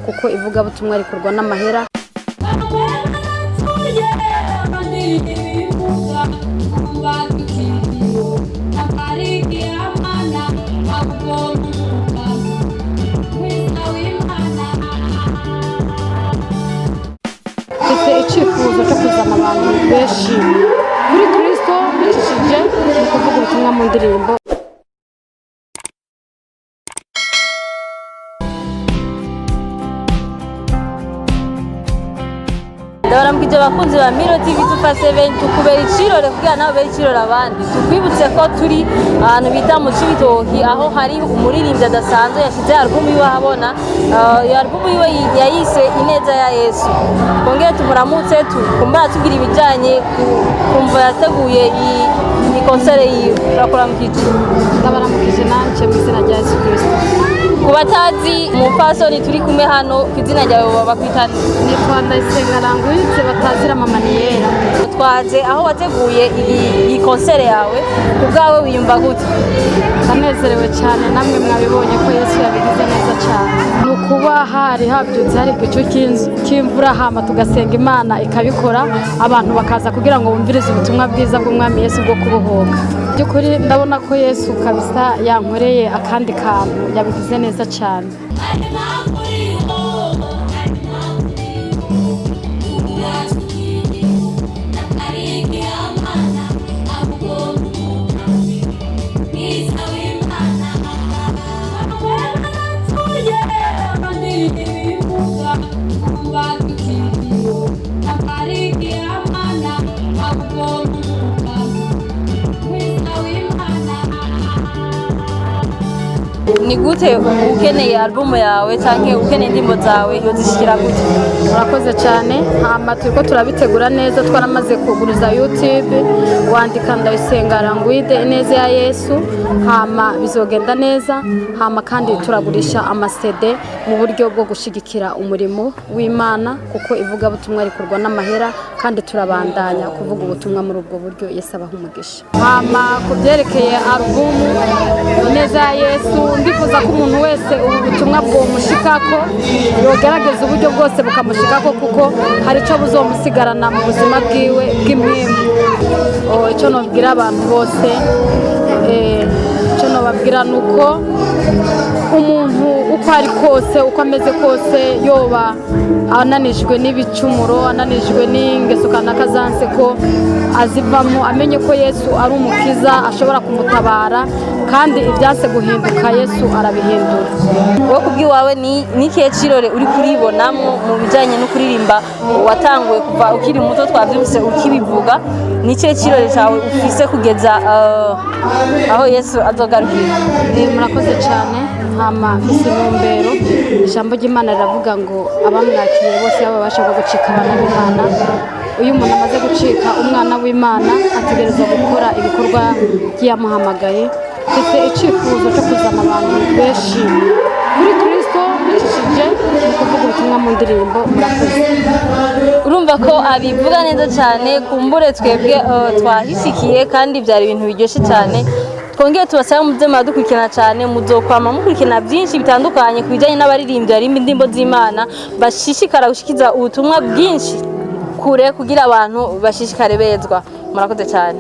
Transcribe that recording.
kuko ivugabutumwa rikorwa n'amahera. Mfite icyifuzo cyo kuzana abantu benshi kuri Kristo bicishije mu kuvuga ubutumwa mu ndirimbo. Ndabaramukije abakunzi ba Miro TV 247 tukubera ikirore kugira nawe bere ikirore abandi. Tukwibutse ko turi ahantu bita mu Cibitoki aho hari umuririmbyi adasanzwe yashyize album yiwe ahabona. Iyo album yiwe yayise Ineza ya Yesu. Kongera tumuramutse tukumbara tugira ibijanye kumva yateguye iyi concert yiwe. Turakuramukije. Ndabaramukije nanje mu izina rya Yesu Kristo. Kubatazi umupfasoni turi kumwe hano kwizina ryawe bakwitana ni Ndayisenga Langwitse batazira mama niyera. Twaje aho wateguye iyi concert yawe ubwawe wiyumva gute? Ndanezerewe cyane, namwe mwabibonye ko Yesu yabigize neza cyane. Nukuba hari habyutse hari igicu cy'imvura hama tugasenga Imana ikabikora, abantu bakaza kugira ngo bumvirize ubutumwa bwiza bw'Umwami Yesu bwo kubohoka. Byukuri ndabona ko Yesu kabisa yankoreye akandi kantu, yabigize neza cyane. Ni gute ukeneye album yawe cyangwa ukeneye indirimbo zawe yozishikira gute? Murakoze cyane. Hama turiko turabitegura neza, twaramaze kuguruza YouTube, wandika Ndayisenga Langwitse Ineza ya Yesu, hama bizogenda neza. Hama kandi turagurisha amasede mu buryo bwo gushigikira umurimo w'Imana kuko ivugabutumwa rikorwa n'amahera, kandi turabandanya kuvuga ubutumwa muri ubwo buryo. Yesu abaha umugisha. Hama kubyerekeye album Ineza ya Yesu, ndifuza ko umuntu wese ubu butumwa bwomushikako yogerageza uburyo bwose bukamushikako kuko hari icyo buzomusigarana mu buzima bwiwe bw'imwemu. Icyo nobwira abantu bose, icyo nobabwira nuko umuntu uko ari kose, uko ameze kose, yoba ananijwe n'ibicumuro, ananijwe n'ingeso kanaka zanse ko azivamo, amenye ko Yesu ari umukiza ashobora kumutabara, kandi ibyase guhinduka Yesu arabihindura. Wowe kubwiwawe ni kihe kirore uri kuribonamo mu bijanye no kuririmba watanguye kuva ukiri muto twavyumvise ukibivuga? Ni kihe kirore cyawe ufise kugeza aho Yesu azogarukira? Murakoze cyane. Hama mfise intumbero, ijambo ry'Imana riravuga ngo abamwakiriye bose babasha gucika abana b'Imana. Uyu muntu amaze gucika umwana w'Imana ategereza gukora ibikorwa by'yamuhamagaye. Mfite icyifuzo cyo kuzana abantu benshi kuri Kristo bicishije mu kuvuga ubutumwa mu ndirimbo. Murakoze. Urumva ko abivuga neza cyane, kumbure twebwe twahishikiye kandi byari ibintu biryoshye cyane. Twongeye tubasaba muze muradukurikirana cyane, muzokwama mukurikirana byinshi bitandukanye ku bijyanye n'abaririmbyi barimba indirimbo z'Imana, bashishikara gushikiza ubutumwa bwinshi kure kugira abantu bashishikare bezwa. Murakoze cyane.